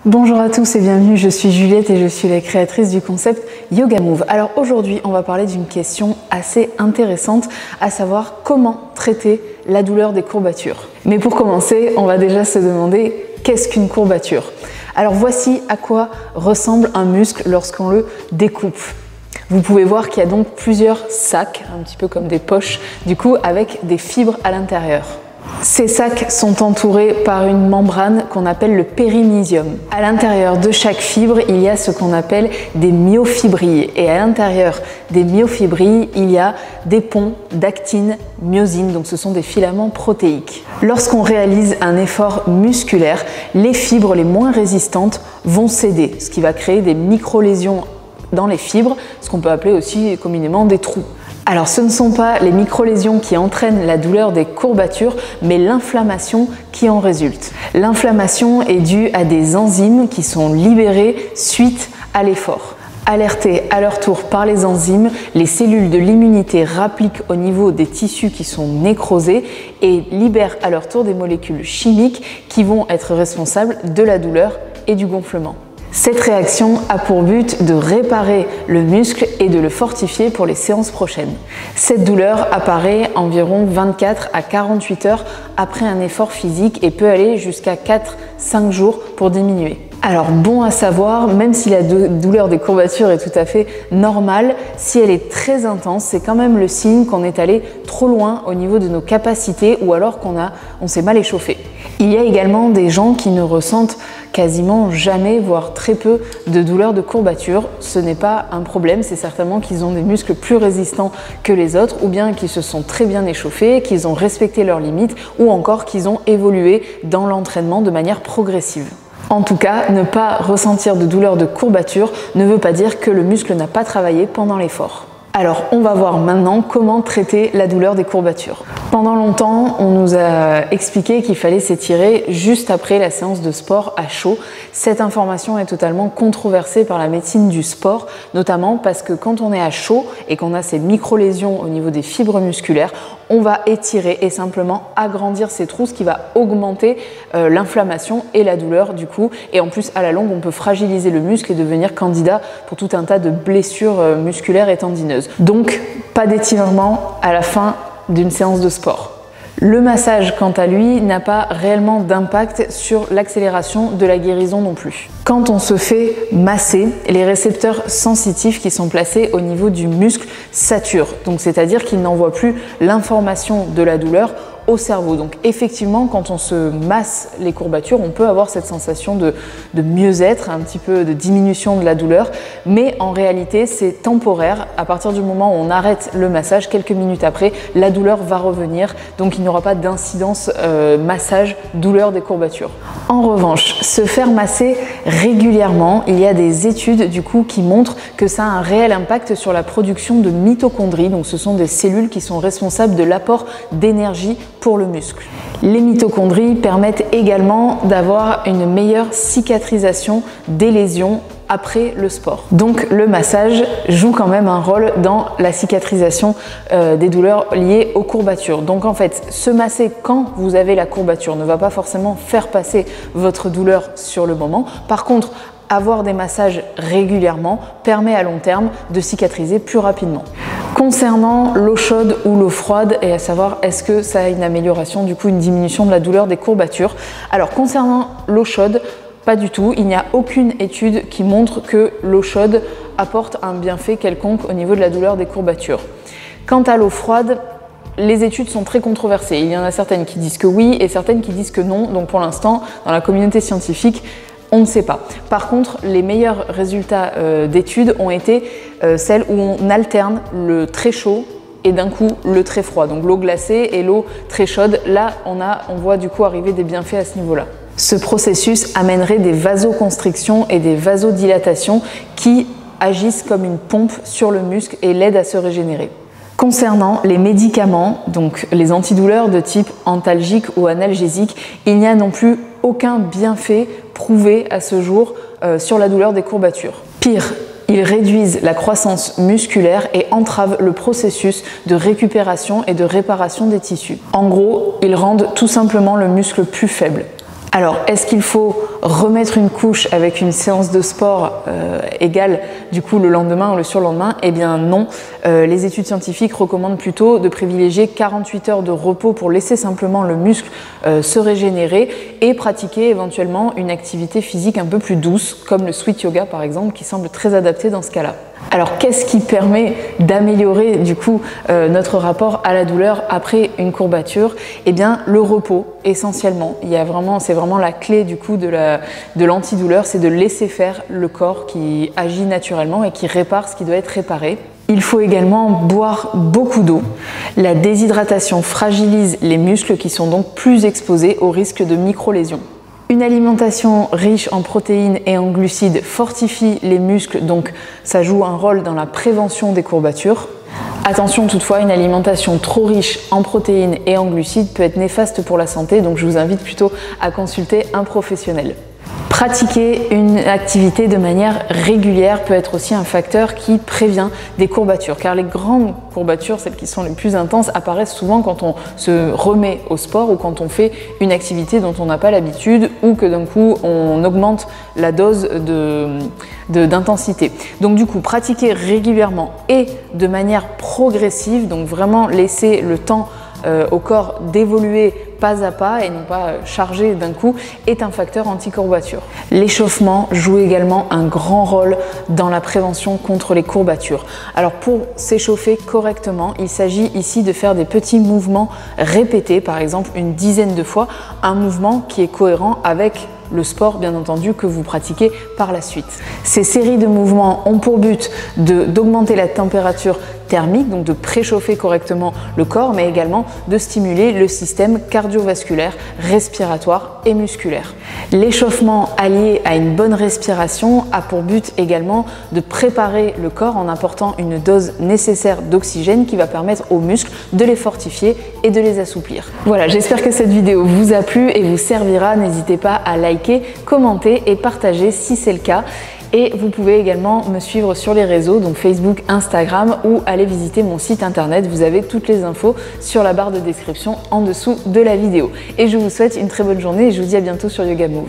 Bonjour à tous et bienvenue, je suis Juliette et je suis la créatrice du concept Yoga Move. Alors aujourd'hui, on va parler d'une question assez intéressante, à savoir comment traiter la douleur des courbatures. Mais pour commencer, on va déjà se demander qu'est-ce qu'une courbature? Alors voici à quoi ressemble un muscle lorsqu'on le découpe. Vous pouvez voir qu'il y a donc plusieurs sacs, un petit peu comme des poches, du coup avec des fibres à l'intérieur. Ces sacs sont entourés par une membrane qu'on appelle le périmésium. À l'intérieur de chaque fibre, il y a ce qu'on appelle des myofibrilles. Et à l'intérieur des myofibrilles, il y a des ponts d'actine, myosine, donc ce sont des filaments protéiques. Lorsqu'on réalise un effort musculaire, les fibres les moins résistantes vont céder, ce qui va créer des micro-lésions dans les fibres, ce qu'on peut appeler aussi communément des trous. Alors ce ne sont pas les micro-lésions qui entraînent la douleur des courbatures, mais l'inflammation qui en résulte. L'inflammation est due à des enzymes qui sont libérées suite à l'effort. Alertées à leur tour par les enzymes, les cellules de l'immunité rappliquent au niveau des tissus qui sont nécrosés et libèrent à leur tour des molécules chimiques qui vont être responsables de la douleur et du gonflement. Cette réaction a pour but de réparer le muscle et de le fortifier pour les séances prochaines. Cette douleur apparaît environ 24 à 48 heures après un effort physique et peut aller jusqu'à 4-5 jours pour diminuer. Alors bon à savoir, même si la douleur des courbatures est tout à fait normale, si elle est très intense, c'est quand même le signe qu'on est allé trop loin au niveau de nos capacités ou alors qu'on s'est mal échauffé. Il y a également des gens qui ne ressentent quasiment jamais, voire très peu de douleur de courbature. Ce n'est pas un problème, c'est certainement qu'ils ont des muscles plus résistants que les autres ou bien qu'ils se sont très bien échauffés, qu'ils ont respecté leurs limites ou encore qu'ils ont évolué dans l'entraînement de manière progressive. En tout cas, ne pas ressentir de douleur de courbature ne veut pas dire que le muscle n'a pas travaillé pendant l'effort. Alors, on va voir maintenant comment traiter la douleur des courbatures. Pendant longtemps, on nous a expliqué qu'il fallait s'étirer juste après la séance de sport à chaud. Cette information est totalement controversée par la médecine du sport, notamment parce que quand on est à chaud et qu'on a ces micro-lésions au niveau des fibres musculaires, on va étirer et simplement agrandir ces trous, ce qui va augmenter l'inflammation et la douleur du coup. Et en plus, à la longue, on peut fragiliser le muscle et devenir candidat pour tout un tas de blessures musculaires et tendineuses. Donc, pas d'étirement à la fin d'une séance de sport. Le massage, quant à lui, n'a pas réellement d'impact sur l'accélération de la guérison non plus. Quand on se fait masser, les récepteurs sensitifs qui sont placés au niveau du muscle saturent. Donc c'est-à-dire qu'ils n'envoient plus l'information de la douleur au cerveau. Donc effectivement, quand on se masse les courbatures, on peut avoir cette sensation de mieux-être, un petit peu de diminution de la douleur, mais en réalité c'est temporaire. À partir du moment où on arrête le massage, quelques minutes après, la douleur va revenir, donc il n'y aura pas d'incidence massage-douleur des courbatures. En revanche, se faire masser régulièrement, il y a des études du coup qui montrent que ça a un réel impact sur la production de mitochondries, donc ce sont des cellules qui sont responsables de l'apport d'énergie pour le muscle. Les mitochondries permettent également d'avoir une meilleure cicatrisation des lésions après le sport. Donc le massage joue quand même un rôle dans la cicatrisation des douleurs liées aux courbatures. Donc en fait, se masser quand vous avez la courbature ne va pas forcément faire passer votre douleur sur le moment. Par contre, avoir des massages régulièrement permet à long terme de cicatriser plus rapidement. Concernant l'eau chaude ou l'eau froide, et à savoir est-ce que ça a une amélioration, du coup une diminution de la douleur des courbatures. Alors concernant l'eau chaude, pas du tout, il n'y a aucune étude qui montre que l'eau chaude apporte un bienfait quelconque au niveau de la douleur des courbatures. Quant à l'eau froide, les études sont très controversées. Il y en a certaines qui disent que oui et certaines qui disent que non. Donc pour l'instant, dans la communauté scientifique, on ne sait pas. Par contre, les meilleurs résultats d'études ont été celles où on alterne le très chaud et d'un coup le très froid. Donc l'eau glacée et l'eau très chaude. Là, on voit du coup arriver des bienfaits à ce niveau-là. Ce processus amènerait des vasoconstrictions et des vasodilatations qui agissent comme une pompe sur le muscle et l'aident à se régénérer. Concernant les médicaments, donc les antidouleurs de type antalgique ou analgésique, il n'y a non plus aucun bienfait prouvé à ce jour sur la douleur des courbatures. Pire, ils réduisent la croissance musculaire et entravent le processus de récupération et de réparation des tissus. En gros, ils rendent tout simplement le muscle plus faible. Alors, est-ce qu'il faut remettre une couche avec une séance de sport égale du coup le lendemain ou le surlendemain? Eh bien non, les études scientifiques recommandent plutôt de privilégier 48 heures de repos pour laisser simplement le muscle se régénérer et pratiquer éventuellement une activité physique un peu plus douce comme le sweat yoga par exemple qui semble très adapté dans ce cas-là. Alors qu'est-ce qui permet d'améliorer du coup notre rapport à la douleur après une courbature? Eh bien le repos essentiellement. C'est vraiment la clé du coup de l'antidouleur, c'est de laisser faire le corps qui agit naturellement et qui répare ce qui doit être réparé. Il faut également boire beaucoup d'eau. La déshydratation fragilise les muscles qui sont donc plus exposés au risque de micro-lésions. Une alimentation riche en protéines et en glucides fortifie les muscles, donc ça joue un rôle dans la prévention des courbatures. Attention toutefois, une alimentation trop riche en protéines et en glucides peut être néfaste pour la santé, donc je vous invite plutôt à consulter un professionnel. Pratiquer une activité de manière régulière peut être aussi un facteur qui prévient des courbatures, car les grandes courbatures, celles qui sont les plus intenses, apparaissent souvent quand on se remet au sport ou quand on fait une activité dont on n'a pas l'habitude ou que d'un coup on augmente la dose d'intensité. Donc du coup, pratiquer régulièrement et de manière progressive, donc vraiment laisser le temps au corps d'évoluer pas à pas et non pas chargé d'un coup, est un facteur anti-courbature. L'échauffement joue également un grand rôle dans la prévention contre les courbatures. Alors pour s'échauffer correctement, il s'agit ici de faire des petits mouvements répétés, par exemple une dizaine de fois, un mouvement qui est cohérent avec le sport bien entendu que vous pratiquez par la suite. Ces séries de mouvements ont pour but d'augmenter la température thermique, donc de préchauffer correctement le corps, mais également de stimuler le système cardiovasculaire, respiratoire et musculaire. L'échauffement allié à une bonne respiration a pour but également de préparer le corps en apportant une dose nécessaire d'oxygène qui va permettre aux muscles de les fortifier et de les assouplir. Voilà, j'espère que cette vidéo vous a plu et vous servira. N'hésitez pas à liker, commenter et partager si c'est le cas. Et vous pouvez également me suivre sur les réseaux, donc Facebook, Instagram, ou aller visiter mon site internet. Vous avez toutes les infos sur la barre de description en dessous de la vidéo. Et je vous souhaite une très bonne journée et je vous dis à bientôt sur Yoga Move.